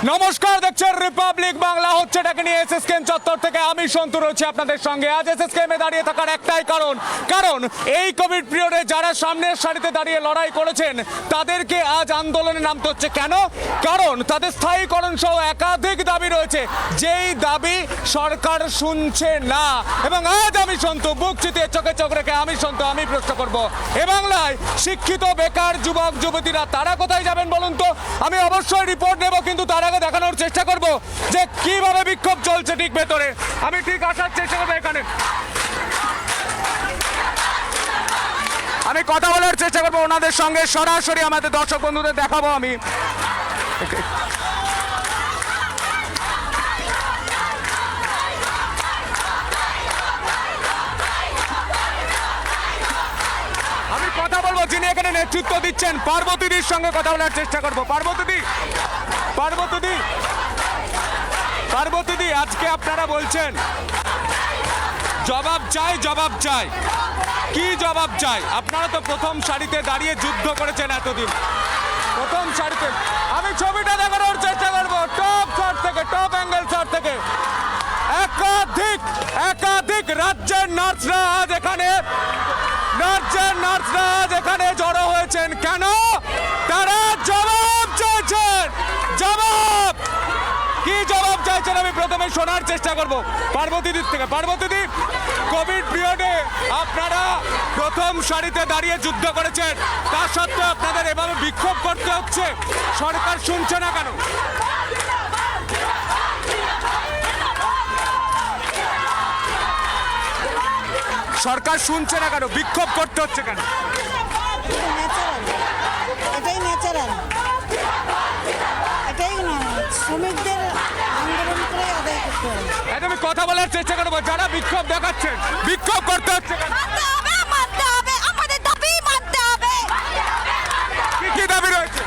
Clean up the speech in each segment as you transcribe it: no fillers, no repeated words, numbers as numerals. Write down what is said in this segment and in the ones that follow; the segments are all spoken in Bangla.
নমস্কার, দেখছেন রিপাবলিক বাংলা। হচ্ছে এটাকে নিয়ে এসএসকেএম চত্বর থেকে আমি সন্তু রয়েছি আপনাদের সঙ্গে। আজ এসএসকেএম এ দাঁড়িয়ে থাকার একটাই কারণ এই কোভিড পিরিয়ডে যারা সামনের সারিতে দাঁড়িয়ে লড়াই করেছেন তাদেরকে আজ আন্দোলনে নামতে হচ্ছে। কেন? কারণ তাদের স্থায়ীকরণ সহ একাধিক দাবি রয়েছে, যেই দাবি সরকার শুনছে না। এবং আজ আমি সন্তু বুক চিতিয়ে চোখে চোখ রেখে আমি প্রশ্ন করব, এ বাংলায় শিক্ষিত বেকার যুবক যুবতীরা তারা কোথায় যাবেন বলুন তো? আমি অবশ্যই রিপোর্ট নেব, কিন্তু তার আগে দেখানোর চেষ্টা করব যে কিভাবে বিক্ষোভ চলছে ঠিক ভেতরে। আমি ঠিক আসার চেষ্টা করবো, এখানে আমি কথা বলার চেষ্টা করবো ওনাদের সঙ্গে, সরাসরি আমাদের দর্শক বন্ধুদের দেখাবো। আমি কথা বলবো যিনি এখানে নেতৃত্ব দিচ্ছেন, পার্বতীদির সঙ্গে কথা বলার চেষ্টা করবো। পার্বতীদি, আজকে আপনারা বলছেন জবাব চাই, কি জবাব চাই? আপনারা তো প্রথম সারিতে দাঁড়িয়ে যুদ্ধ করেছেন এতদিন, প্রথম সারিতে। আমি ছবিটা দেখানোর চেষ্টা করবো টপ শট থেকে, টপ অ্যাঙ্গেল শট থেকে। একাধিক রাজ্যের নার্সরা আজ এখানে জড়ো হয়েছেন। কেন? তারা জবাব চাইছেন। কি জবাব চাইছেন আমি প্রথমে শোনার চেষ্টা করব পার্বতীদির থেকে। পার্বতীদি, কোভিড পিরিয়ডে আপনারা প্রথম সারিতে দাঁড়িয়ে যুদ্ধ করেছেন, তা সত্ত্বেও আপনাদের এভাবে বিক্ষোভ করতে হচ্ছে, সরকার শুনছে না কেন? সরকার শুনছে না কেন? বিক্ষোভ করতে হচ্ছে কেন? এটাই ন্যাচারাল, এটাই শ্রমিকদের আন্দোলন করে আদায় করতে হবে। আমি কথা বলার চেষ্টা করবো, যারা বিক্ষোভ দেখাচ্ছেন বিক্ষোভ করতে হচ্ছে কেন? মানতে হবে, আমাদের দাবি মানতে হবে। কি দাবি রয়েছে?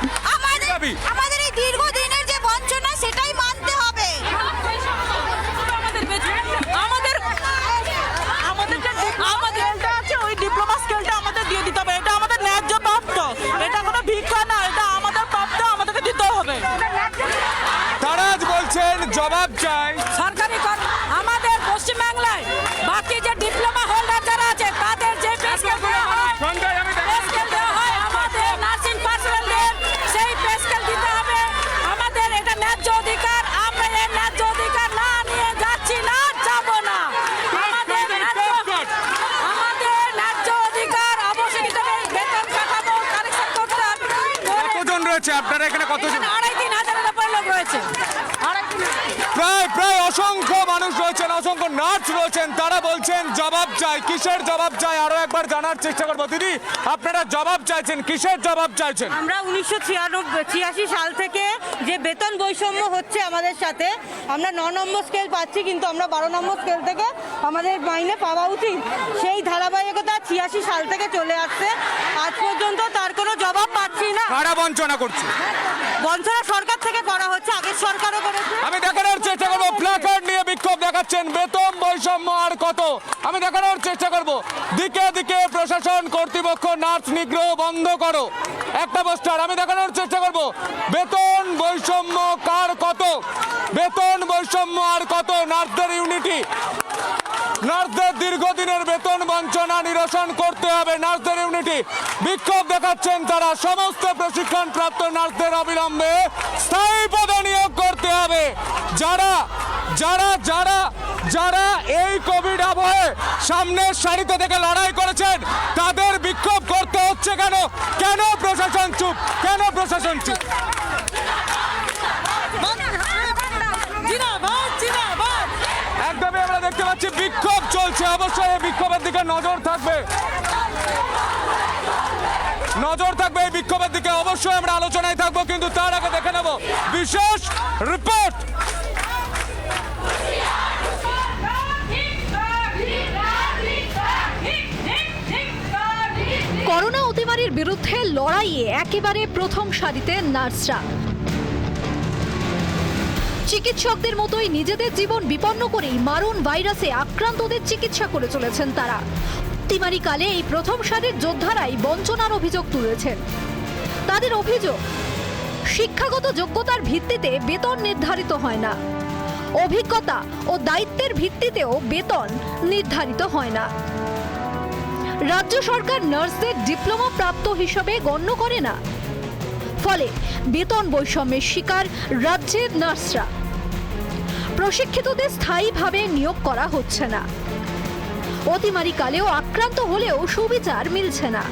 আমাদের এই দীর্ঘদিনের যে বঞ্চনা সেটাই মানতে হবে। আমাদের আছে ওই ডিপ্লোমা স্কেলটা আমাদের দিয়ে দিতে হবে। এটা আমাদের ন্যায্য প্রাপ্ত, এটা কোনো ভিক্ষা না, এটা আমাদের প্রাপ্ত, আমাদেরকে দিতে হবে। তারা আজ বলছেন জবাব চাই। সরকারি আমাদের পশ্চিমবাংলায় বাকি যে ডিপ্লোমা হোল্ডার যারা আছে তাদের যে পে স্কেল দেওয়া হয়, আমাদের নার্সিং পার্সোনালদের সেই পে স্কেল দিতে হবে। আমাদের এটা ন্যায্য অধিকার, আমরা এই ন্যায্য অধিকার না নিয়ে যাচ্ছি না, যাব না। আমাদের ন্যায্য অধিকার অবশ্যই দিতে হবে। বেতন কাঠামো কারেকশন করতে হবে। কতজন রয়েছে আপনারা এখানে? কতজন? 2,500-3,000 উপরে লোক রয়েছে। প্রায় অসংখ্য মানুষ রয়েছেন, অসংখ্য নার্স রয়েছেন, তারা বলছেন জবাব চাই। কিসের জবাব চাই আরো একবার জানার চেষ্টা করবো। দিদি, আপনারা জবাব চাইছেন, কিসের জবাব চাইছেন? আমরা 1986 সাল থেকে যে বেতন বৈষম্য হচ্ছে আমাদের সাথে, আমরা 9 নম্বর স্কেল পাচ্ছি, কিন্তু আমরা 12 নম্বর স্কেল থেকে আমাদের মাইনে পাওয়া উচিত। সেই ধারাবাহিকতা 86 সাল থেকে চলে আসছে, আজ পর্যন্ত তার কোনো জবাব পাচ্ছি না। কারা বঞ্চনা করছে? বঞ্চনা সরকার থেকে করা হচ্ছে, আগের সরকারও করেছে। আমি দেখানোর চেষ্টা করবো, প্ল্যাকার্ড নিয়ে বিক্ষোভ দেখাচ্ছেন, বেতন বৈষম্য আর কত। আমি দেখানোর চেষ্টা করব, দিকে দিকে প্রশাসন কর্তৃপক্ষ নার্স নিগ্রহ বন্ধ করো, একটা পোস্টার। আমি দেখানোর চেষ্টা করব, বেতন বৈষম্য কার কত, বেতন বৈষম্য আর কত। নার্সদের ইউনিটি, নার্সদের দীর্ঘদিনের বেতন বঞ্চনা নিরসন করতে হবে। নার্সদের ইউনিটি বিক্ষোভ দেখাচ্ছেন, তারা সমস্ত প্রশিক্ষণ প্রাপ্ত নার্সদের অবিলম্বে স্থায়ী পদে নিয়োগ করতে হবে। যারা এই কোভিড আবহে সামনের সারিতে থেকে লড়াই করেছেন তাদের বিক্ষোভ করতে হচ্ছে কেন? কেন প্রশাসন চুপ? একদমই আমরা দেখতে পাচ্ছি বিক্ষোভ চলছে। অবশ্যই এই বিক্ষোভের দিকে নজর থাকবে এই বিক্ষোভের দিকে অবশ্যই আমরা আলোচনায় থাকবো, কিন্তু তার আগে দেখে নেব বিশেষ রিপোর্ট। করোনা অতিমারির বিরুদ্ধে লড়াইয়ে একেবারে প্রথম সারিতে নার্সরা। চিকিৎসকদের মতোই নিজেদের জীবন বিপন্ন করেই মারণ ভাইরাসে আক্রান্তদের চিকিৎসা করে চলেছেন তারা। অতিমারিকালে এই প্রথম সারির যোদ্ধারাই বঞ্চনার অভিযোগ তুলেছেন। তাদের অভিযোগ, শিক্ষাগত যোগ্যতার ভিত্তিতে বেতন নির্ধারিত হয় না, অভিজ্ঞতা ও দায়িত্বের ভিত্তিতেও বেতন নির্ধারিত হয় না। রাজ্য সরকার নার্সদের ডিপ্লোমা প্রাপ্ত হিসেবে গণ্য করে না, ফলে বেতন বৈষম্যের শিকার রাজ্যের নার্সরা। প্রশিক্ষিতদের স্থায়ীভাবে নিয়োগ করা হচ্ছে না, অতিমারিকালেও আক্রান্ত হলেও সুবিচার মিলছে না।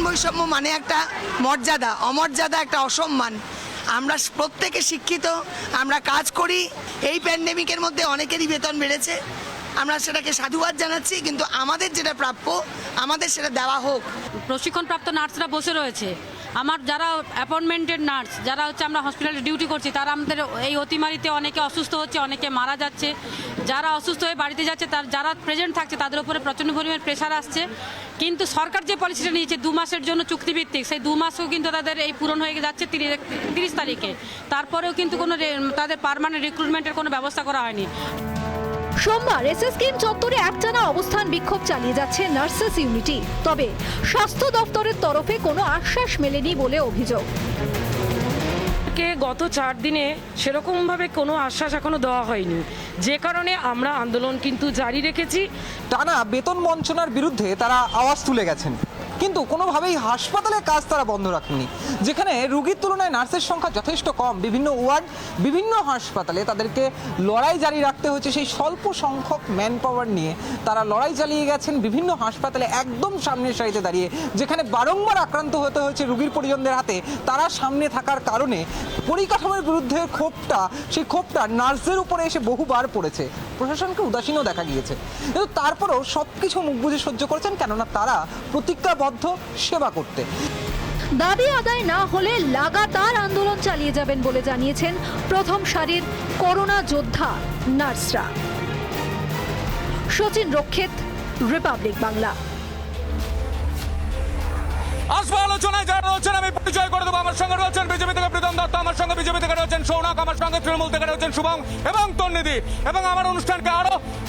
বৈষম্য মানে একটা মর্যাদা, অমর্যাদা, একটা অসম্মান। আমরা প্রত্যেকে শিক্ষিত, আমরা কাজ করি। এই প্যান্ডেমিকের মধ্যে অনেকেরই বেতন বেড়েছে, আমরা সেটাকে সাধুবাদ জানাচ্ছি, কিন্তু আমাদের যেটা প্রাপ্য আমাদের সেটা দেওয়া হোক। প্রশিক্ষণপ্রাপ্ত নার্সরা বসে রয়েছে। আমার যারা অ্যাপয়েন্টমেন্টেড নার্স, যারা হচ্ছে আমরা হসপিটালে ডিউটি করছি, তারা আমাদের এই অতিমারিতে অনেকে অসুস্থ হচ্ছে, অনেকে মারা যাচ্ছে। যারা অসুস্থ হয়ে বাড়িতে যাচ্ছে, তার যারা প্রেজেন্ট থাকছে তাদের উপরে প্রচণ্ড পরিমাণ প্রেশার আসছে। কিন্তু সরকার যে পলিসিটা নিয়েছে 2 মাসের জন্য চুক্তিভিত্তিক, সেই 2 মাসও কিন্তু তাদের এই পূরণ হয়ে যাচ্ছে 30 তারিখে। তারপরেও কিন্তু কোনো তাদের পার্মানেন্ট রিক্রুটমেন্টের কোনো ব্যবস্থা করা হয়নি। সোমবার এসএসকেএম চত্বরে একটানা অবস্থান বিক্ষোভ চালিয়ে যাচ্ছে নার্সেস ইউনিটি। তবে স্বাস্থ্য দপ্তরের তরফে কোনো আশ্বাস মেলেনি বলে অভিযোগ। গত 4 দিনে সেরকমভাবে কোনো আশ্বাস এখনো দেওয়া হয়নি, যে কারণে আমরা আন্দোলন কিন্তু জারি রেখেছি। টানা বেতন বঞ্চনার বিরুদ্ধে তারা আওয়াজ তুলে গেছেন, কিন্তু কোনোভাবেই হাসপাতালের কাজ তারা বন্ধ রাখেননি। যেখানে রোগীর তুলনায় নার্সের সংখ্যা যথেষ্ট কম, বিভিন্ন ওয়ার্ড, বিভিন্ন হাসপাতালে তাদেরকে লড়াই জারি রাখতে হয়েছে। সেই স্বল্প সংখ্যক ম্যান পাওয়ার নিয়ে তারা লড়াই চালিয়ে গেছেন বিভিন্ন হাসপাতালে, একদম সামনের সারিতে দাঁড়িয়ে। যেখানে বারংবার আক্রান্ত হতে হয়েছে রোগীর পরিজনদের হাতে, তারা সামনে থাকার কারণে পরিকাঠামোর বিরুদ্ধে সেই ক্ষোভটা নার্সদের উপরে এসে বহুবার পড়েছে। প্রশাসনকে উদাসীনও দেখা গিয়েছে, কিন্তু তারপরেও সব কিছু মুখ বুঝে সহ্য করেছেন, কেননা তারা প্রতিজ্ঞাবদ্ধ সেবা করতে। দাবি আদায় না হলে লাগাতার আন্দোলন চালিয়ে যাবেন বলে জানিয়েছেন প্রথম সারির করোনা যোদ্ধা নার্সরা। সচিন রক্ষিত, রিপাবলিক বাংলা। আসবো আলোচনায় যারা রয়েছেন আমি পরিচয় করে দেবো। আমার সঙ্গে রয়েছেন বিজেপি থেকে প্রীতম দত্ত, আমার সঙ্গে বিজেপি থেকে রয়েছেন সৌনক, আমার সঙ্গে তৃণমূল থেকে রয়েছেন শুভম এবং তন্নিধি, এবং আমার অনুষ্ঠানকে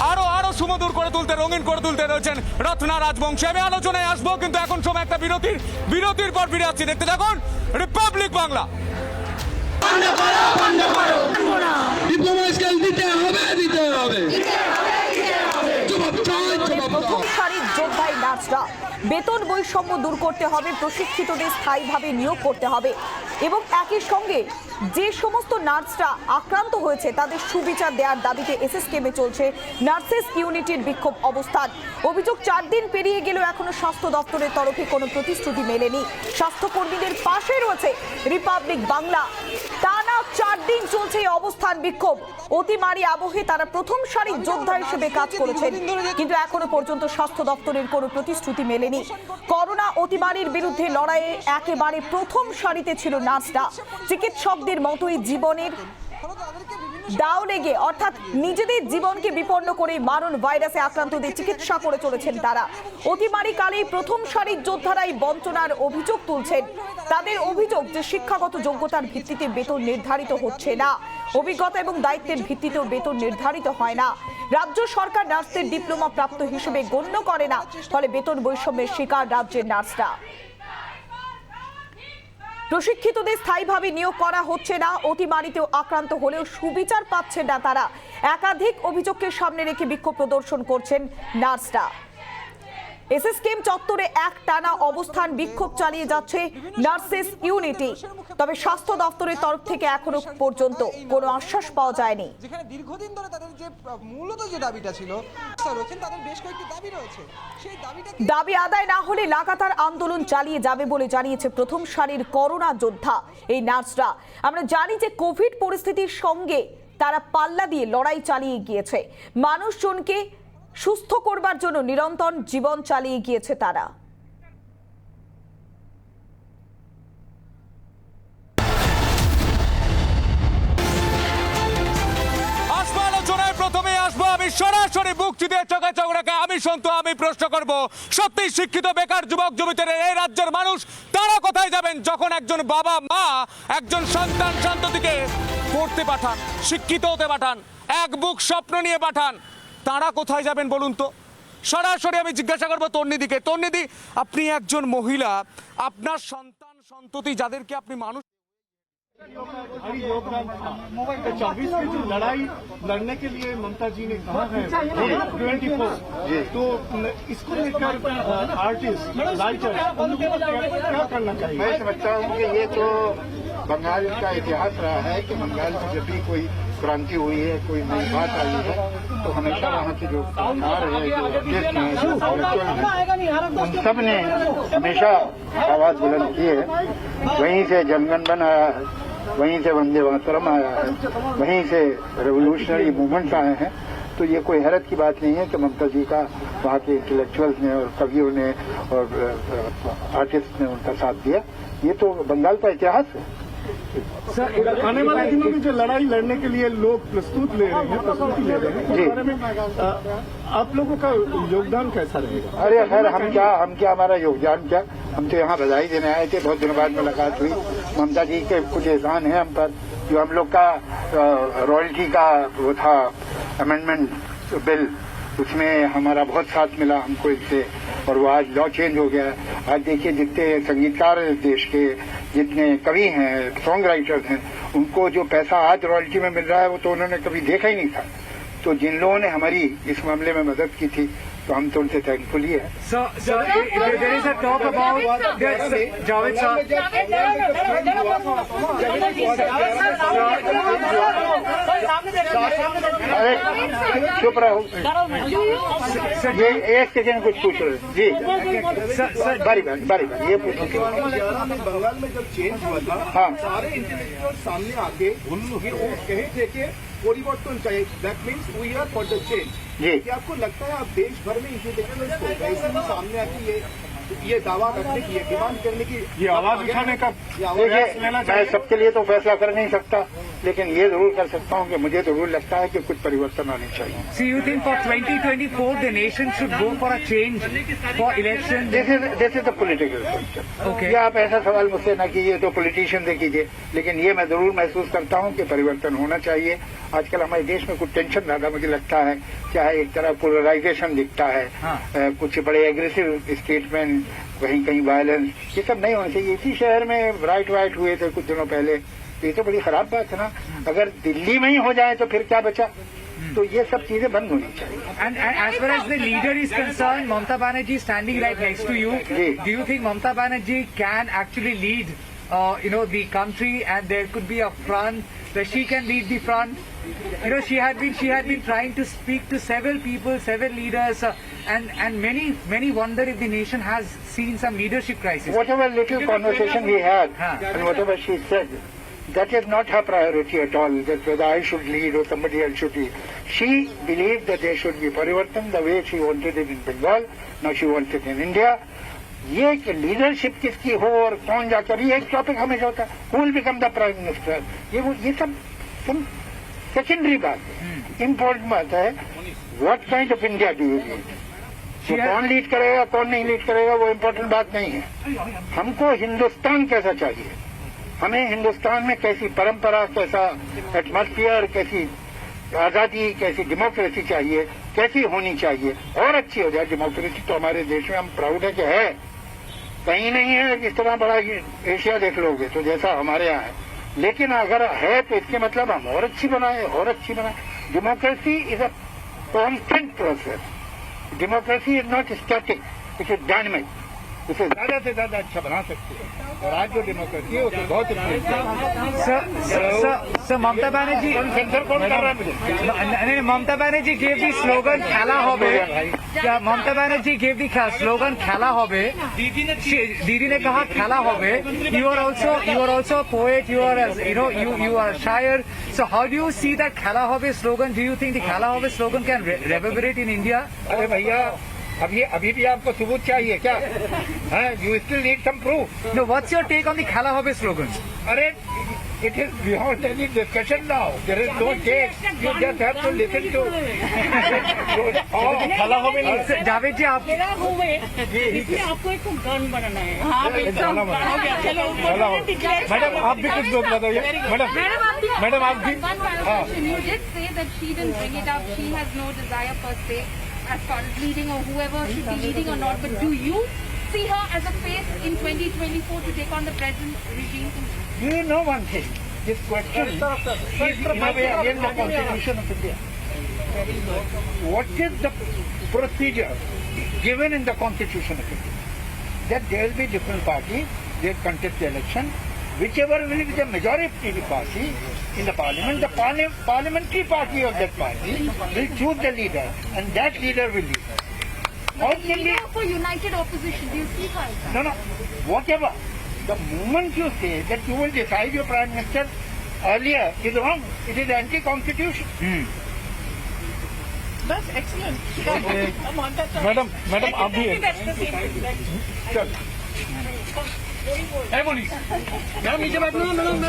আরো সুমধুর করে তুলতে, রঙিন করে তুলতে রয়েছেন রত্না রাজবংশী। আমি আলোচনায় আসবো, কিন্তু এখন সময় একটা বিরতির পর ফিরে আসছি। দেখতে থাকুন রিপাবলিক বাংলা। প্রথম সারির যোদ্ধাই নার্সরা বেতন বৈষম্য দূর করতে হবে, প্রশিক্ষিতদের স্থায়ীভাবে নিয়োগ করতে হবে এবং একই সঙ্গে যে সমস্ত নার্সরা আক্রান্ত হয়েছে তাদের সুবিচার দেওয়ার দাবিতে এসএসকেএমে চলছে নার্সেস ইউনিটির বিক্ষোভ অবস্থান। অভিযোগ 4 দিন পেরিয়ে গেলেও এখনো স্বাস্থ্য দপ্তরের তরফে কোনো প্রতিশ্রুতি মেলেনি। স্বাস্থ্যকর্মীদের পাশে রয়েছে রিপাবলিক বাংলা। টানা 4 দিন চলছে এই অবস্থান বিক্ষোভ। অতিমারি আবহে তারা প্রথম সারির যোদ্ধা হিসেবে কাজ করেছেন, কিন্তু এখনো পর্যন্ত স্বাস্থ্য দপ্তরের কোনো প্রতিশ্রুতি মেলেনি। করোনা অতিমারির বিরুদ্ধে লড়াইয়ে একেবারে প্রথম সারিতে ছিল নার্সরা। চিকিৎসকদের মতোই জীবনের দাও লেগে, অর্থাৎ নিজেদের জীবনকে বিপন্ন করে মারণ ভাইরাসে আক্রান্তদের চিকিৎসা করে চলেছেন তারা। অতিমারি কালেই প্রথম সারির যোদ্ধারাই বঞ্চনার অভিযোগ তুলছেন। তাদের অভিযোগ যে শিক্ষাগত যোগ্যতার ভিত্তিতে বেতন নির্ধারিত হচ্ছে না, অভিজ্ঞতা এবং দায়িত্বের ভিত্তিতেও বেতন নির্ধারিত হয় না। রাজ্য সরকার নার্সদের ডিপ্লোমা প্রাপ্ত হিসেবে গণ্য করে না, ফলে বেতন বৈষম্যের শিকার রাজ্যের নার্সরা। প্রশিক্ষিতদের স্থায়ীভাবে নিয়োগ করা হচ্ছে না, অতিমারিতেও আক্রান্ত হলেও সুবিচার পাচ্ছেন না তারা। একাধিক অভিযোগকে সামনে রেখে বিক্ষোভ প্রদর্শন করছেন নার্সরা। এসএসকেএম চত্বরে একটানা অবস্থান বিক্ষোভ চালিয়ে যাচ্ছে নার্সেস ইউনিটি। তবে স্বাস্থ্য দপ্তরের তরফ থেকে এখনো পর্যন্ত কোনো আশ্বাস পাওয়া যায়নি। যেখানে দীর্ঘদিন ধরে তাদের যে মূলত যে দাবিটা ছিল, তাদের বেশ কয়েকটি দাবি রয়েছে, সেই দাবি আদায় না হলে লাগাতার আন্দোলন চালিয়ে যাবে বলে জানিয়েছে প্রথম সারির করোনা যোদ্ধা এই নার্সরা। আমরা জানি যে কোভিড পরিস্থিতির সঙ্গে তারা পাল্লা দিয়ে লড়াই চালিয়ে গিয়েছে, মানুষজনকে সুস্থ করবার জন্য নিরন্তর জীবন চালিয়ে গিয়েছে তারা। প্রথমে আসবো আমি সরাসরি বুক চিতিয়ে চোখে চোখ রেখে। আমি সন্তু, আমি প্রশ্ন করব, সত্যি শিক্ষিত বেকার যুবক যুবতীরা এই রাজ্যের মানুষ তারা কোথায় যাবেন যখন একজন বাবা মা একজন সন্তান সন্ততিকে পড়তে পাঠান, শিক্ষিত হতে পাঠান, এক বুক স্বপ্ন নিয়ে পাঠান, তারা কোথায় যাবেন বলুন তো? সরাসরি আমি জিজ্ঞাসা করবো তন্নিধিকে। তন্নিধি, আপনি একজন মহিলা, আপনার সন্তান সন্ততি যাদেরকে আপনি মানুষ भारी योगदान था। 24 की जो लड़ाई लड़ने के लिए ममता जी ने कहा है 24, तो इसको लेकर आर्टिस्ट राइटर उनको क्या करना चाहिए? मैं समझता हूँ कि ये तो बंगाल का इतिहास रहा है कि बंगाल में जब भी कोई क्रांति हुई है, कोई नई बात आई है, तो हमेशा वहाँ के जो सरकार है, जो अध्यक्ष हैं, जो इंटेलेक्चुअल हैं, उन सब ने हमेशा आवाज बुलंद की है। वहीं से जनगण बन आया है, वहीं से वंदे मातरम आया है, वहीं से रेवोल्यूशनरी मूवमेंट्स आए हैं। तो ये कोई हैरत की बात नहीं है कि ममता जी का वहाँ के इंटेलेक्चुअल्स ने और कवियों ने और आर्टिस्ट ने उनका साथ दिया। ये तो बंगाल का इतिहास है। सर, आने वाले दिनों में जो लड़ाई लड़ने के लिए लोग प्रस्तुति ले रहे हैं उस बारे में आप लोगों का योगदान कैसा रहेगा? अरे खैर, हम क्या हमारा योगदान क्या, हम तो यहाँ बधाई देने आए थे। बहुत दिनों बाद मुलाकात हुई। ममता जी के कुछ एहसान है हम पर, जो हम लोग का रॉयल्टी का वो था अमेंडमेंट बिल, उसमें हमारा बहुत साथ मिला हमको इससे, और वो आज लॉ चेंज हो गया। आज देखिए, जितने संगीतकार हैं देश के, जितने कवि हैं, सॉन्ग राइटर्स हैं, उनको जो पैसा आज रॉयल्टी में मिल रहा है वो तो उन्होंने कभी देखा ही नहीं था। तो जिन लोगों ने हमारी इस मामले में मदद की थी, तो हम तो उनसे थैंकफुल ही है। अरे चुप रहो, ये एक सेकेंड कुछ पूछ रहे जी। बारी ये पूछो। बंगाल में जब चेंज हुआ था, हाँ, सारे इंटेलेक्चुअल सामने आके वो कहे थे कि परिवर्तन चाहिए, that means we are for the change. जी, क्या आपको लगता है आप देश भर में इंटेलेक्चुअल्स को ऐसे ही सामने आके ये दावा करने की, ये डिमांड करने की, ये आवाज उठाने का देखिए, मैं सबके लिए तो फैसला कर नहीं सकता, लेकिन ये जरूर कर सकता हूँ कि मुझे जरूर लगता है कि कुछ परिवर्तन आने चाहिए। So you think for 2024 the nation should go for a change for election? This is the political question. Okay. ये आप ऐसा सवाल मुझसे ना कीजिए, तो पॉलिटिशियन से कीजिए, लेकिन ये मैं जरूर महसूस करता हूँ कि परिवर्तन होना चाहिए। आजकल हमारे देश में कुछ टेंशन ज्यादा मुझे लगता है, चाहे एक तरह पोलराइजेशन दिखता है, कुछ बड़े एग्रेसिव स्टेटमेंट, कहीं कहीं वायलेंस, ये सब नहीं होना चाहिए। इसी शहर में राइट हुए थे कुछ दिनों पहले, तो ये तो बड़ी खराब बात है ना। अगर दिल्ली में ही हो जाए तो फिर क्या बचा? तो ये सब चीजें बंद होनी चाहिए। And as far as the leader is concerned, Mamata Banerjee is standing right next to you. Do you think Mamata Banerjee can actually lead, the country, and there could be a front where she can lead the front? She had been trying to speak to several people, several leaders, and many wonder if the nation has seen some leadership crisis. Whatever little conversation we had, and whatever she said, that is not her priority at all, that whether I should lead or somebody else should lead. She believed that there should be Parivartan the way she wanted it in Bengal, now she wants it in India. ये कि लीडरशिप किसकी हो और कौन जाकर, ये एक टॉपिक हमेशा होता है, who will become the prime minister, ये सब सेकेंडरी बात है। इम्पोर्टेंट बात है, what kind of India do you lead. कौन लीड करेगा, कौन नहीं लीड करेगा, वो इम्पोर्टेंट बात नहीं है। हमको हिंदुस्तान कैसा चाहिए, हमें हिंदुस्तान में कैसी परंपरा, कैसा एटमॉस्फेयर, कैसी आजादी, कैसी डेमोक्रेसी चाहिए, कैसी होनी चाहिए, और अच्छी हो जाए डेमोक्रेसी। तो हमारे देश में हम प्राउड है कि है, कहीं नहीं है इस तरह बड़ा एशिया देख लोगे तो जैसा हमारे यहाँ है, लेकिन अगर है तो इसके मतलब हम और अच्छी बनाए। Democracy is a constant process. Democracy is not static, it is dynamic. उसे ज्यादा से ज्यादा अच्छा बना सकते हैं, और आज जो डेमोक्रेसी है उसे बहुत sir Mamata Banerjee Mamata Banerjee gave the slogan খেলা হবে। Mamata Banerjee gave the slogan খেলা হবে। दीदी ने कहा খেলা হবে। You are also a poet, you are a शायर, so how do you see that খেলা হবে slogan? Do you think the খেলা হবে slogan can reverberate in India? अरे भैया, अभी भी आपको सबूत चाहिए क्या? You still need some proof. No, what's your take on the খেলা হবে slogan? अरे, it is beyond any discussion now. There is no take. You just have to listen to. Javed जी, आप आपको एक गान बनाना है। मैडम आप भी कुछ लोग बताइए। मैडम आप भी। You did say that she didn't bring it up. She has no desire per se as far as leading or whoever should be leading or not. But do you see her as a face in 2024 to take on the present regime? You know one thing. this question is in a way against the Constitution of India. What is the procedure given in the Constitution of India? That there will be different parties, they contest the election. Whichever will be the majority party in the parliament, the parliamentary party of that party will choose the leader, and that leader will lead. Ultimately, For united opposition, do you see how? no, whatever. The moment you say that you will decide your prime minister earlier is wrong. It is anti-constitution. That's excellent. Madam, आप भी चल है बोली मैडम नीचे बैठ लो मैडम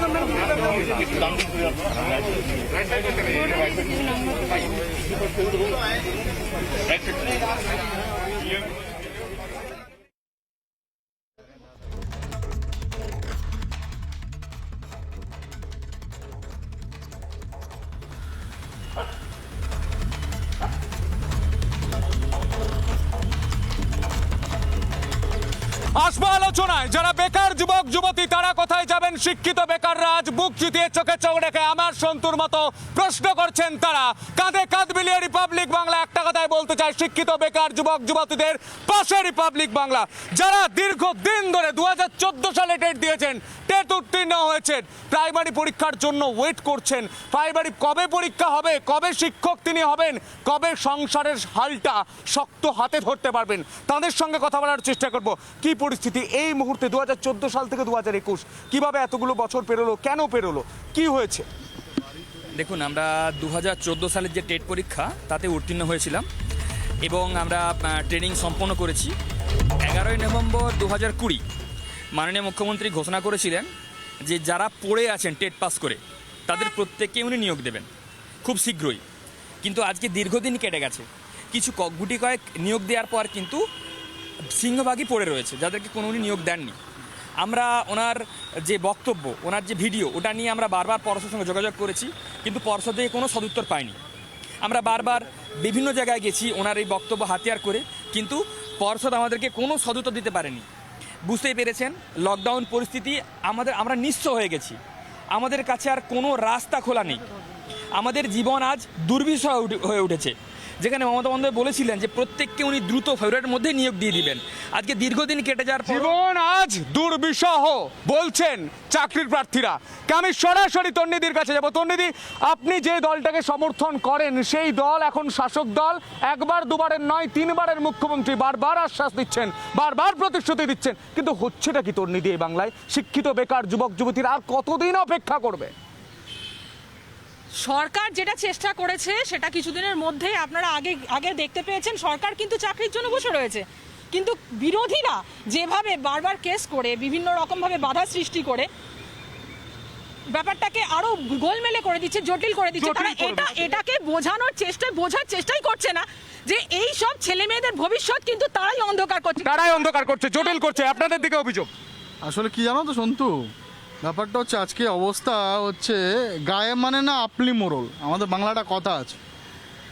আসবো আলোচনায় যারা বেকার যুবক যুবতী তারা কোথায় যাবেন? শিক্ষিত বেকাররা আজ বুক চিতিয়ে চোখে চোখ রেখে আমার সন্তুর মতো প্রশ্ন করছেন। তারা কাঁধে কাঁধ মিলিয়ে রিপাবলিক বাংলা একটা কথাই বলতে চায়, শিক্ষিত বেকার যুবক যুবতীদের পাশে রিপাবলিক বাংলা। যারা দীর্ঘদিন ধরে 2014 সালে টেট দিয়েছেন, টেট উত্তীর্ণ হয়েছেন, প্রাইমারি পরীক্ষার জন্য ওয়েট করছেন, প্রাইমারি কবে পরীক্ষা হবে, কবে শিক্ষক তিনি হবেন, কবে সংসারের হালটা শক্ত হাতে ধরতে পারবেন, তাদের সঙ্গে কথা বলার চেষ্টা করব। কি পরিস্থিতি এই মুহূর্তে 2014 সাল থেকে 2021, কিভাবে এতগুলো বছর পেরোলো, কেন পেরোলো, কি হয়েছে? দেখুন, আমরা 2014 সালের যে টেট পরীক্ষা তাতে উত্তীর্ণ হয়েছিলাম এবং আমরা ট্রেনিং সম্পন্ন করেছি। 11ই নভেম্বর 2020 মাননীয় মুখ্যমন্ত্রী ঘোষণা করেছিলেন যে যারা পড়ে আছেন টেট পাস করে তাদের প্রত্যেককে উনি নিয়োগ দেবেন খুব শীঘ্রই। কিন্তু আজকে দীর্ঘদিন কেটে গেছে, কিছু গুটি কয়েক নিয়োগ দেওয়ার পর কিন্তু সিংহভাগই পড়ে রয়েছে, যাদেরকে কোনো উনি নিয়োগ দেননি। আমরা ওনার যে বক্তব্য, ওনার যে ভিডিও, ওটা নিয়ে আমরা বারবার পর্ষদের সঙ্গে যোগাযোগ করেছি, কিন্তু পর্ষদ থেকে কোনো সদুত্তর পাইনি। আমরা বারবার বিভিন্ন জায়গায় গেছি ওনার এই বক্তব্য হাতিয়ার করে, কিন্তু পর্ষদ আমাদেরকে কোনো সদুত্তর দিতে পারেনি। বুঝতেই পেরেছেন লকডাউন পরিস্থিতি, আমরা নিঃস্ব হয়ে গেছি, আমাদের কাছে আর কোনো রাস্তা খোলা নেই, আমাদের জীবন আজ দুর্বিষহ হয়ে উঠেছে। যেখানে মমতা বন্দ্যোপাধ্যায় বলেছিলেন যে প্রত্যেককে উনি দ্রুত ফেব্রুয়ারির মধ্যে নিয়োগ দিয়ে দিবেন, আজকে দীর্ঘদিন কেটে যাওয়ার পর জীবন আজ দুর্বিষহ বলছেন চাকরির প্রার্থীরা। আমি সরাসরি তন্নিদির কাছে যাব। তন্নিদি, আপনি যে দলটাকে সমর্থন করেন সেই দল এখন শাসক দল, একবার দুবারের নয় 3বারের মুখ্যমন্ত্রী বারবার আশ্বাস দিচ্ছেন, বারবার প্রতিশ্রুতি দিচ্ছেন, কিন্তু হচ্ছেটা কি তন্নিদি এই বাংলায়? শিক্ষিত বেকার যুবক যুবতীরা আর কতদিন অপেক্ষা করবে? সরকার যেটা চেষ্টা করেছে সেটা কিছুদিনের মধ্যেই আপনারা আগে দেখতে পেয়েছেন। সরকার কিন্তু চাকরির জন্য বসে রয়েছে, কিন্তু বিরোধীরা যেভাবে বারবার কেস করে বিভিন্ন রকমভাবে বাধা সৃষ্টি করে ব্যাপারটাকে আরো গোলমেলে করে দিচ্ছে, জটিল করে দিচ্ছে। তারা এটাকে বোঝার চেষ্টাই করছে না যে এই সব ছেলে মেয়েদের ভবিষ্যৎ কিন্তু তারাই অন্ধকার করছে, জটিল করছে। আপনাদের দিকে অভিযোগ আসলে কি জানো তো সন্তু, ব্যাপারটা হচ্ছে আজকে অবস্থা হচ্ছে গায়ে মানে না আপলি মোড়ল। আমাদের বাংলাটা কথা আছে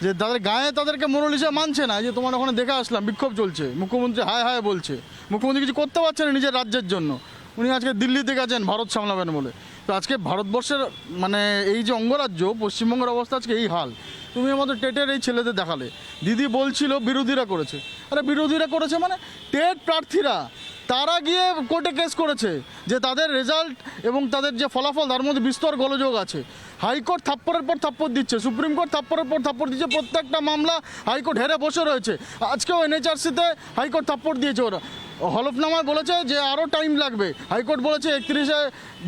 যে তাদের গায়ে তাদেরকে মোড়ল হিসেবে মানছে না। যে তোমার ওখানে দেখে আসলাম বিক্ষোভ চলছে, মুখ্যমন্ত্রী হায় হায় বলছে, মুখ্যমন্ত্রী কিছু করতে পারছে না নিজের রাজ্যের জন্য। উনি আজকে দিল্লিতে গেছেন ভারত সামলাবেন বলে। তো আজকে ভারতবর্ষের মানে এই যে অঙ্গরাজ্য পশ্চিমবঙ্গের অবস্থা আজকে এই হাল। তুমি আমাদের টেটের এই ছেলেদের দেখালে, দিদি বলছিল বিরোধীরা করেছে। আরে বিরোধীরা করেছে মানে টেট প্রার্থীরা তারা গিয়ে কোর্টে কেস করেছে যে তাদের রেজাল্ট এবং তাদের যে ফলাফল তার মধ্যে বিস্তর গোলযোগ আছে। হাইকোর্ট থাপ্পড়ের পর থাপ্পড় দিচ্ছে, সুপ্রিম কোর্ট থাপ্পড়ের পর থাপ্পড় দিচ্ছে, প্রত্যেকটা মামলা হাইকোর্ট হেরে বসে রয়েছে। আজকেও এনএচআরসিতে হাইকোর্ট থাপ্পড় দিয়েছে, ওরা হলফনামায় বলেছে যে আরও টাইম লাগবে, হাইকোর্ট বলেছে 31শে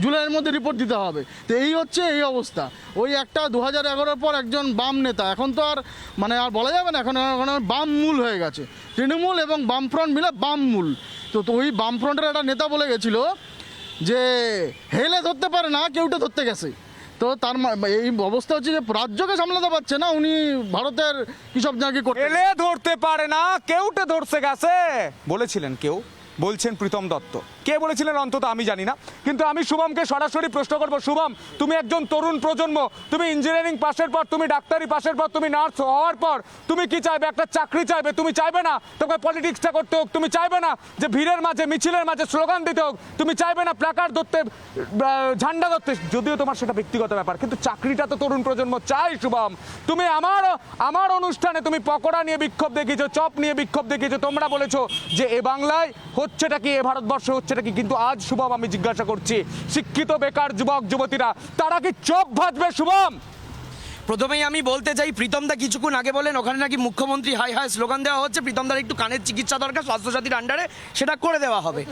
জুলাইয়ের মধ্যে রিপোর্ট দিতে হবে। তো এই হচ্ছে এই অবস্থা। ওই একটা 2011-এর পর একজন বাম নেতা, এখন তো আর মানে আর বলা যাবে না, এখন বাম মূল হয়ে গেছে, তৃণমূল এবং বামফ্রন্ট মিলে বাম মূল। তো ওই বামফ্রন্টের একটা নেতা বলে গেছিল যে হেলে ধরতে পারে না, কেউটা ধরতে গেছে। তো তার এই অবস্থা হচ্ছে যে রাজ্যকে সামলাতে পারছে না উনি, ভারতের কি সব জায়গায় হেলে ধরতে পারে না, কেউটা ধরতে গেছে বলেছিলেন কেউ। বলছেন প্রীতম দত্ত। কে বলেছিলেন অন্তত আমি জানি না, কিন্তু আমি শুভমকে সরাসরি প্রশ্ন করবো। শুভম, তুমি একজন তরুণ প্রজন্ম, তুমি ইঞ্জিনিয়ারিং পাশের পর, তুমি ডাক্তারি পাশের পর, তুমি নার্স হওয়ার পর তুমি কি চাইবে? একটা চাকরি চাইবে। তুমি চাইবে না তোকে পলিটিক্সটা করতে হোক, তুমি চাইবে না যে ভিড়ের মাঝে মিছিলের মাঝে স্লোগান দিতে হোক, তুমি চাইবে না প্ল্যাকার্ড ধরতে, ঝান্ডা ধরতে, যদিও তোমার সেটা ব্যক্তিগত ব্যাপার, কিন্তু চাকরিটা তো তরুণ প্রজন্ম চাই। শুভম, তুমি আমার অনুষ্ঠানে তুমি পকোড়া নিয়ে বিক্ষোভ দেখিয়েছো, চপ নিয়ে বিক্ষোভ দেখিয়েছো, তোমরা বলেছো যে এ বাংলায় হচ্ছেটা কি, এ ভারতবর্ষে হচ্ছেটা কি, কিন্তু আজ শুভম আমি জিজ্ঞাসা করছি, শিক্ষিত বেকার যুবক যুবতীরা তারা কি চপ ভাজবে? শুভম, প্রথমেই আমি বলতে চাই, প্রীতমদা কিছুক্ষণ আগে বলেন ওখানে নাকি মুখ্যমন্ত্রী হাই হাই স্লোগান দেওয়া হচ্ছে, প্রীতমদার একটু কানের চিকিৎসা দরকার, স্বাস্থ্যসাথীর আন্ডারে সেটা করে দেওয়া হবে।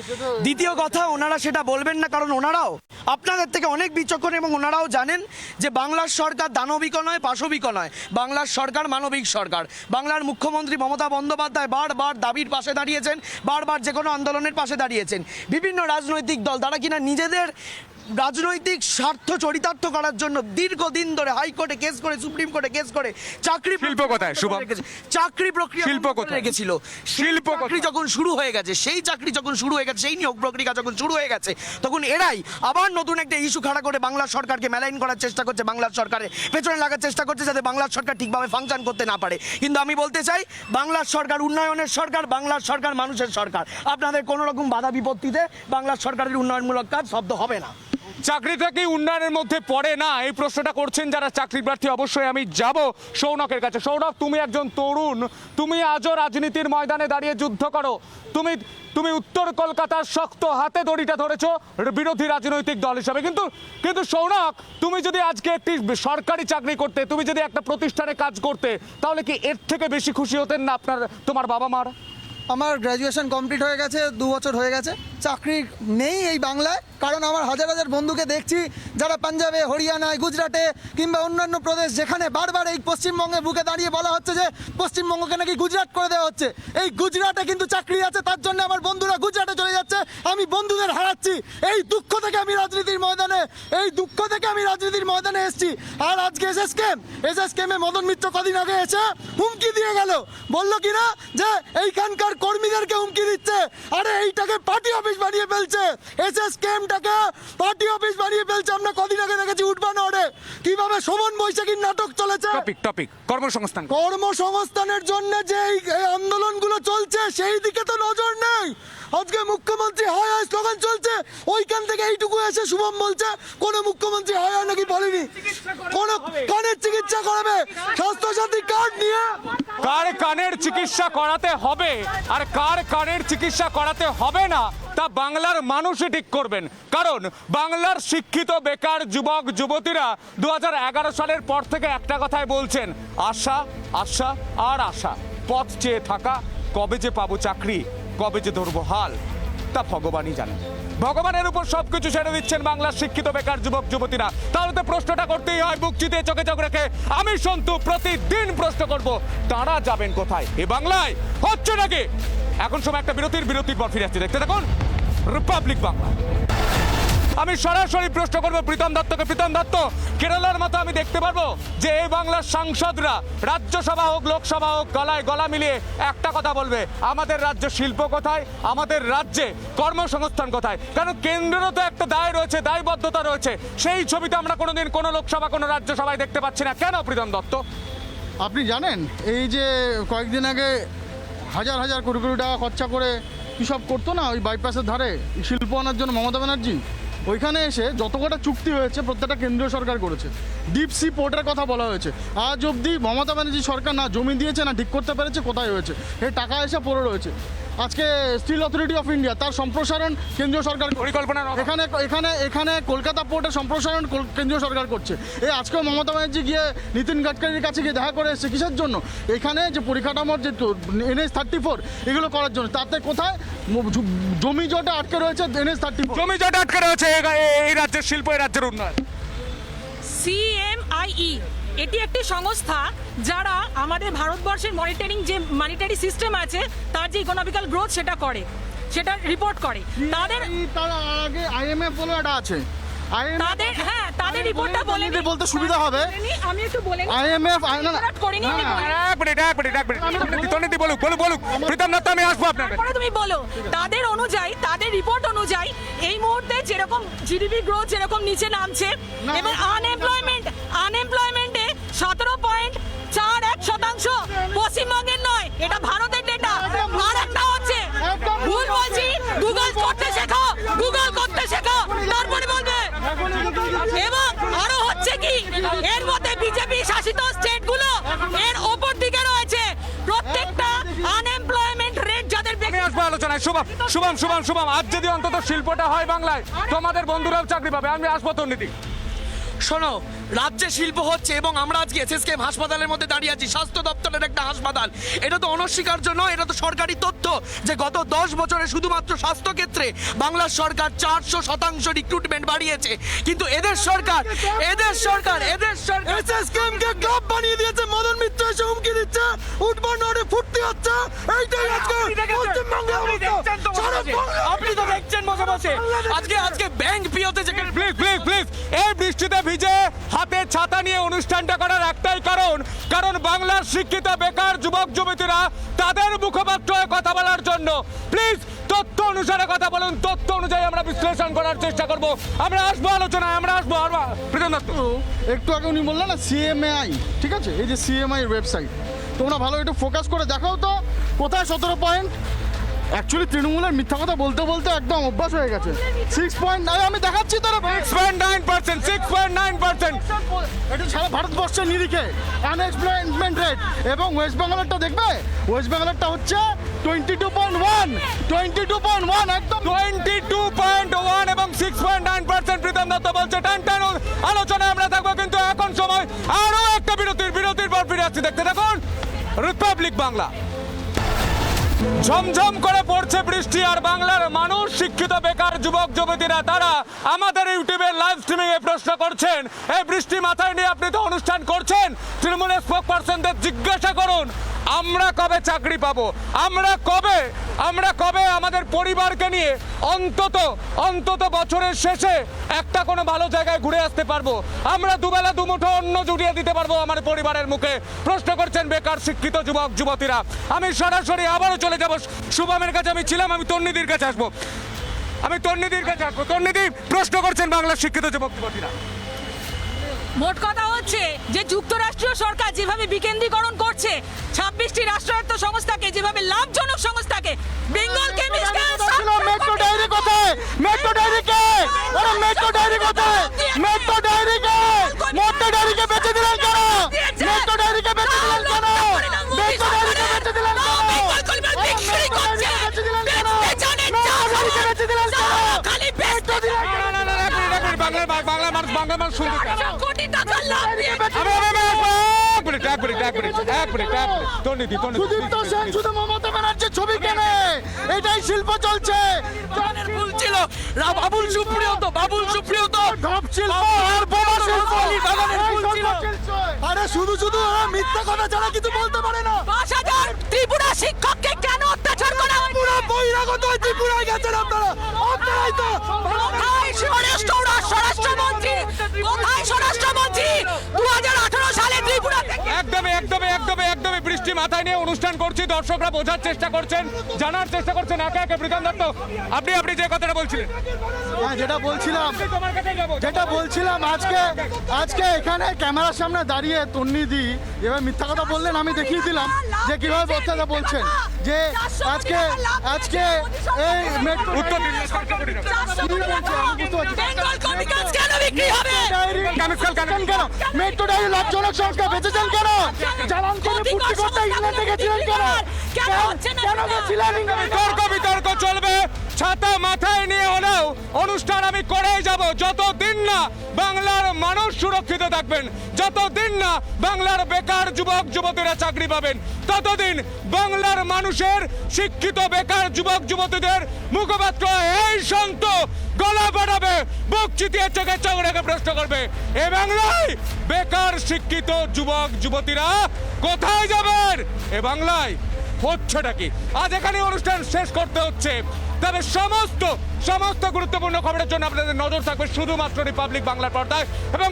দ্বিতীয় কথা, ওনারা সেটা বলবেন না, কারণ ওনারাও আপনাদের থেকে অনেক বিচক্ষণ এবং ওনারাও জানেন যে বাংলার সরকার দানবিক নয়, পাশবিক নয়, বাংলার সরকার মানবিক সরকার। বাংলার মুখ্যমন্ত্রী মমতা বন্দ্যোপাধ্যায় বারবার দাবির পাশে দাঁড়িয়েছেন, বারবার যে কোনো আন্দোলনের পাশে দাঁড়িয়েছেন। বিভিন্ন রাজনৈতিক দল তারা কিনা নিজেদের রাজনৈতিক স্বার্থ চরিতার্থ করার জন্য দীর্ঘদিন ধরে হাইকোর্টে কেস করে, সুপ্রিম কোর্টে কেস করে চাকরি শিল্প কোথায় শুভম? চাকরি প্রক্রিয়া শিল্প কোথায় রেখেছিল। শিল্প চাকরি যখন শুরু হয়ে গেছে, সেই চাকরি যখন শুরু হয়ে গেছে, সেই নিয়োগ প্রক্রিয়া যখন শুরু হয়ে গেছে, তখন এরাই আবার নতুন একটা ইস্যু খাড়া করে বাংলার সরকারকে মেলাইন করার চেষ্টা করছে, বাংলার সরকারের পেছনে লাগার চেষ্টা করছে, যাতে বাংলার সরকার ঠিকভাবে ফাংশন করতে না পারে। কিন্তু আমি বলতে চাই, বাংলার সরকার উন্নয়নের সরকার, বাংলার সরকার মানুষের সরকার। আপনাদের কোনো রকম বাধা বিপত্তিতে বাংলার সরকারের উন্নয়নমূলক কাজ শব্দ হবে না। চাকরিটা কি উন্নয়নের মধ্যে পড়ে না? এই প্রশ্নটা করছেন যারা চাকরি প্রার্থী। অবশ্যই আমি যাব সৌনকের কাছে। সৌনক, তুমি একজন তরুণ, তুমি আজও রাজনীতির ময়দানে দাঁড়িয়ে যুদ্ধ করো, তুমি উত্তর কলকাতার শক্ত হাতে দড়িটা ধরেছো বিরোধী রাজনৈতিক দল হিসাবে, কিন্তু সৌনক, তুমি যদি আজকে একটি সরকারি চাকরি করতে, তুমি যদি একটা প্রতিষ্ঠানে কাজ করতে, তাহলে কি এর থেকে বেশি খুশি হতেন না তোমার বাবা মারা? আমার গ্র্যাজুয়েশন কমপ্লিট হয়ে গেছে, 2 বছর হয়ে গেছে, চাকরি নেই এই বাংলায়। কারণ আমার হাজার হাজার বন্ধুকে দেখছি যারা পাঞ্জাবে, হরিয়ানায়, গুজরাটে কিংবা অন্যান্য প্রদেশ, যেখানে বারবার এই পশ্চিমবঙ্গে বুকে দাঁড়িয়ে বলা হচ্ছে যে পশ্চিমবঙ্গকে নাকি গুজরাট করে দেওয়া হচ্ছে। এই গুজরাটে কিন্তু চাকরি আছে, তার জন্য আমার বন্ধুরা গুজরাটে চলে যাচ্ছে, আমি বন্ধুদের হারাচ্ছি। এই দুঃখ থেকে আমি রাজনীতির ময়দানে এসেছি। আর আজকে এসএসকেমে মদন মিত্র কদিন আগে এসে হুমকি দিয়ে গেল, বললো কিনা যে এইখানকার কর্মীদেরকে হুমকি দিচ্ছে। আরে এইটাকে পার্টি অফিস বানিয়ে ফেলছে, এসএসকেমটাকে পার্টি অফিস বানিয়ে ফেলছে। আমরা কদিন আগে দেখেছি উঠবানোরে কিভাবে শোভন বৈশাখীর নাটক চলেছে। টপিক কর্মসংস্থানের জন্য যে এই আন্দোলনগুলো চলছে, সেই দিকে তো নজর নেই। আজকে মুখ্যমন্ত্রী হায় হায় স্লোগান চলছে, ওইখান থেকে এইটুকু এসে শুভম বলছে কোন মুখ্যমন্ত্রী হায় হায় নাকি বলেনি, কোন কানের চিকিৎসা করাবে স্বাস্থ্যসাথী কার্ড নিয়ে। কার কানের চিকিৎসা করাতে হবে আর কার কানের চিকিৎসা করাতে হবে না, তা বাংলার মানুষই ঠিক করবেন। কারণ বাংলার শিক্ষিত বেকার যুবক যুবতীরা 2011 সালের পর থেকে একটা কথাই বলছেন, আশা আশা আর আশা, পথ চেয়ে থাকা, কবে যে পাবো চাকরি, কবে যে ধরবো হাল, তা ভগবানই জানেন। ভগবানের উপর সবকিছু ছেড়ে দিচ্ছেন বাংলার শিক্ষিত বেকার যুবক যুবতীরা। তাহলে তো প্রশ্নটা করতেই হয়, বুক চিতিয়ে চোখে চোখ রেখে আমি সন্তু প্রতিদিন প্রশ্ন করব, তারা যাবেন কোথায়? এ বাংলায় হচ্ছে নাকি? এখন সময় একটা বিরতির পর ফিরে আসছি, দেখতে থাকুন রিপাবলিক বাংলা। আমি সরাসরি প্রশ্ন করবো প্রীতম দত্তকে। প্রীতম দত্ত, কেরালার মতো আমি দেখতে পারবো যে এই বাংলার সাংসদরা রাজ্যসভা হোক লোকসভা হোক গলায় গলা মিলিয়ে একটা কথা বলবে, আমাদের রাজ্যে শিল্প কোথায়, আমাদের রাজ্যে কর্মসংস্থান কোথায়? কারণ কেন্দ্রেরও তো একটা দায় রয়েছে, দায়বদ্ধতা রয়েছে। সেই ছবিতে আমরা কোনোদিন কোনো লোকসভা কোনো রাজ্যসভায় দেখতে পাচ্ছি না। কেন প্রীতম দত্ত? আপনি জানেন এই যে কয়েকদিন আগে হাজার হাজার কোটি কোটি টাকা খরচা করে কী সব করতো না ওই বাইপাসের ধারে শিল্প আনার জন্য মমতা ব্যানার্জি, ওইখানে এসে যত কটা চুক্তি হয়েছে প্রত্যেকটা কেন্দ্রীয় সরকার করেছে। ডিপ সি পোর্টের কথা বলা হয়েছে, আজ অবধি মমতা ব্যানার্জি সরকার না জমি দিয়েছে না ঠিক করতে পেরেছে কোথায় হয়েছে, এই টাকা এসে পড়ে রয়েছে। আজকে স্টিল অথরিটি অফ ইন্ডিয়া তার সম্প্রসারণ কেন্দ্রীয় সরকার পরিকল্পনা, এখানে কলকাতা পোর্টের সম্প্রসারণ কেন্দ্রীয় সরকার করছে। এই আজকেও মমতা ব্যানার্জি গিয়ে নীতিন গাডকারির কাছে গিয়ে দেখা করে এসেছে, কিসের জন্য? এখানে যে পরিকাঠামোর যে NH-34 এগুলো করার জন্য। তাতে কোথায় জমি জটে আটকে রয়েছে, NH-34 জমি জটে আটকে রয়েছে এই রাজ্যের শিল্প, এই রাজ্যের উন্নয়ন। CMIE এটি একটি সংস্থা যারা আমাদের ভারতবর্ষের মনিটারি সিস্টেম আছে তার যে ইকোনমিক্যাল গ্রোথ সেটা রিপোর্ট করে। তার আগে IMF বলে একটা আছে, তাদের তাদের রিপোর্টটা বলে যদি বলতে সুবিধা হবে আমি একটু বলে IMF করিনি আমি তন্নিদি বলুক প্রীতম দত্ত আমি আসবো আপনার তারপরে তুমি বলো তাদের অনুযায়ী তাদের রিপোর্ট অনুযায়ী এই মুহূর্তে যেরকম জিডিপি গ্রোথ যেরকম নিচে নামছে এবং আনএমপ্লয়মেন্টে 17.41% পশ্চিমবঙ্গের নয়, এটা ভারতের ডেটা। আর একটা হচ্ছে ভুল বলছি, গুগল করতে শেখো তারপরে বলবে। এবং আরো হচ্ছে কি, এর মধ্যে বিজেপি শাসিত স্টেটগুলো এর ওপর দিকে রয়েছে। প্রত্যেকটা আনএমপ্লয়মেন্ট রেট যাদের আমি আসবো আলোচনায়। শুভম আজ যদি অন্তত শিল্পটা হয় বাংলায়, তোমাদের বন্ধুরাও চাকরি পাবে। আমি আসবো তন্নিদি। শোনো, রাজ্যে শিল্প হচ্ছে এবং আমরা আজকে এসএসকেএম হাসপাতালের মধ্যে দাঁড়িয়ে আছি, স্বাস্থ্য দপ্তরের একটা হাসপাতাল। এটা তো অনস্বীকার্য নয়, এটা তো সরকারি তথ্য যে গত 10 বছরে শুধুমাত্র স্বাস্থ্য ক্ষেত্রে বাংলার সরকার 400% রিক্রুটমেন্ট বাড়িয়েছে। কিন্তু এদের সরকার এসএসকেএম কে ক্লাব বানিয়ে দিয়েছে। মদন মিত্র এসে হুমকি দিচ্ছে, উঠবো নড়ে ফুটতে হচ্ছে। এইটাই আজকে পশ্চিমবঙ্গের অবস্থা। আপনি তো দেখছেন বসে আজকে ব্যাংক পিওতে যে প্লিজ এই বৃষ্টিতে ভিজে হাতে ছাতা নিয়ে অনুষ্ঠানটা করার একটাই কারণ বাংলার শিক্ষিত বেকার যুবক যুবতীরা তাদের মুখপাত্র হয়ে কথা বলার জন্য। প্লিজ তথ্য অনুসারে কথা বলুন, তথ্য অনুযায়ী আমরা বিশ্লেষণ করার চেষ্টা করব। আমরা আসবো আলোচনায়, প্রীতম দত্ত। একটু আগে উনি বললেন না CMAI, ঠিক আছে, এই যে CMAI এর ওয়েবসাইট, তোমরা ভালো একটু ফোকাস করে দেখাও তো কোথায় 17 পয়েন্ট। অ্যাকচুয়ালি তৃণমূলের মিথ্যা কথা বলতে একদম অভ্যাস হয়ে গেছে। 6.9 আমি দেখাচ্ছি তোরা 6.9%। এটা সারা ভারতবর্ষের নিরিখে আনএমপ্লয়মেন্ট রেট। এবং ওয়েস্ট বেঙ্গলেরটা দেখবে, ওয়েস্ট বেঙ্গলেরটা হচ্ছে 22.1 একদম 22.1 এবং 6.9%। প্রীতম দত্ত বলছে টান আলোচনায় আমরা থাকবো, কিন্তু এখন সময় আরো একটা বিরতির পর ফিরে আসছি। দেখতে থাকুন রিপাবলিক বাংলা। ঝমঝম করে পড়ছে বৃষ্টি, আর বাংলার মানুষ, শিক্ষিত বেকার যুবক যুবতীরা তারা আমাদের ইউটিউবের লাইভ স্ট্রিমিং এ প্রশ্ন করছেন, এই বৃষ্টি মাথায় নিয়ে আপনি তো অনুষ্ঠান করছেন, তৃণমূলের স্পোকপারসনদের জিজ্ঞাসা করুন আমরা কবে চাকরি পাবো, আমরা কবে আমাদের পরিবারকে নিয়ে অন্তত বছরের শেষে একটা কোনো ভালো জায়গায় ঘুরে আসতে পারবো, আমরা দুবেলা দুমুঠো অন্ন জুড়িয়ে দিতে পারবো আমার পরিবারের মুখে, প্রশ্ন করছেন বেকার শিক্ষিত যুবক যুবতীরা। আমি সরাসরি আবারও চলে যাব শুভমের কাছে, আমি ছিলাম, আমি তন্নিদির কাছে আসবো। তন্নিদি প্রশ্ন করছেন বাংলার শিক্ষিত যুবক যুবতীরা। মোট কথা হচ্ছে যে যুক্তরাষ্ট্রীয় সরকার যেভাবে বিকেন্দ্রীকরণ করছে, 26টি রাষ্ট্রায়ত্ত সংস্থাকে, যেভাবে লাভজনক সংস্থাকে, বেঙ্গল কেমিক্যাল মেট্রো ডায়েরি কোথায়? মেট্রো ডায়েরি কে? আরে মেট্রো ডায়েরি কোথায়? মেট্রো ডায়েরি কে? মেট্রো ডায়েরিকে বেচে দিলেন কেন? মেট্রো ডায়েরিকে বেচে দিলেন কেন? মেট্রো ডায়েরিকে বেচে দিলেন কেন? বিক্রি করছে, বেচতে জানেন, বেচে দিলেন কেন? খালি বেচতে দিলেন। বাংলা মানুষ শুনতে চায়। কোটি টাকা লাভ দিয়ে সুদীপ্ত সেন শুধু মমতা ব্যানার্জির ছবি কেনে, এটাই শিল্প চলছে। ভুল ছিল, বাবুল সুপ্রিয় তো ঢপ শিল্প আর বোমা শিল্প। আরে শুধু মিথ্যা কথা ছাড়া কিছু বলতে পারে না। 5,000 ত্রিপুরা শিক্ষককে কেন অত্যাচার করা হয়? পুরো বহিরাগত হয়ে ত্রিপুরায় গেছেন আপনারাই তো। কোথায় স্বরাষ্ট্রমন্ত্রী? 2018 সালে ত্রিপুরা থেকে একদমই বৃষ্টি মাথায় নিয়ে অনুষ্ঠান করছি, দর্শকরা বোঝার চেষ্টা করছেন, জানার চেষ্টা করছেন একে একে। প্রীতম দত্ত, আপনি যে কথাটা বলছিলেন। যেটা বলছিলাম আজকে এখানে ক্যামেরার সামনে দাঁড়িয়ে তন্নিদি এবার মিথ্যা কথা বললেন, আমি দেখিয়ে দিলাম যে কিভাবে বক্তারা বলছেন যে আজকে এই উত্তর দিন। মেট্রো ডায়েরি লাভজনক সংস্থা বেঁচেছেন কেন? জ্বালান করে ফুর্তি করতে ইংল্যান্ডে গেছিলেন কেন? কেন গেছিলেন ইংল্যান্ডে? বিতর্ক চলবে, ছাতা মাথায় নিয়ে হলেও অনুষ্ঠান আমি করেই যাব, যতদিন না বাংলার মানুষ সুরক্ষিত থাকবেন, যতদিন না বাংলার বেকার যুবক যুবতীরা চাকরি পাবেন, ততদিন বাংলার মানুষের শিক্ষিত বেকার যুবক যুবতীদের মুখপাত্র এই সন্ত গলা বাড়াবে, বুক চিতিয়ে চোখে চোখ রেখে প্রশ্ন করবে, এ বাংলায় বেকার শিক্ষিত যুবক যুবতীরা কোথায় যাবেন? এ বাংলায় হচ্ছেটা কি। আজ এখানে অনুষ্ঠান শেষ করতে হচ্ছে, তবে সমস্ত গুরুত্বপূর্ণ খবরের জন্য আপনাদের নজর থাকবে শুধুমাত্র রিপাবলিক বাংলার পর্দায় এবং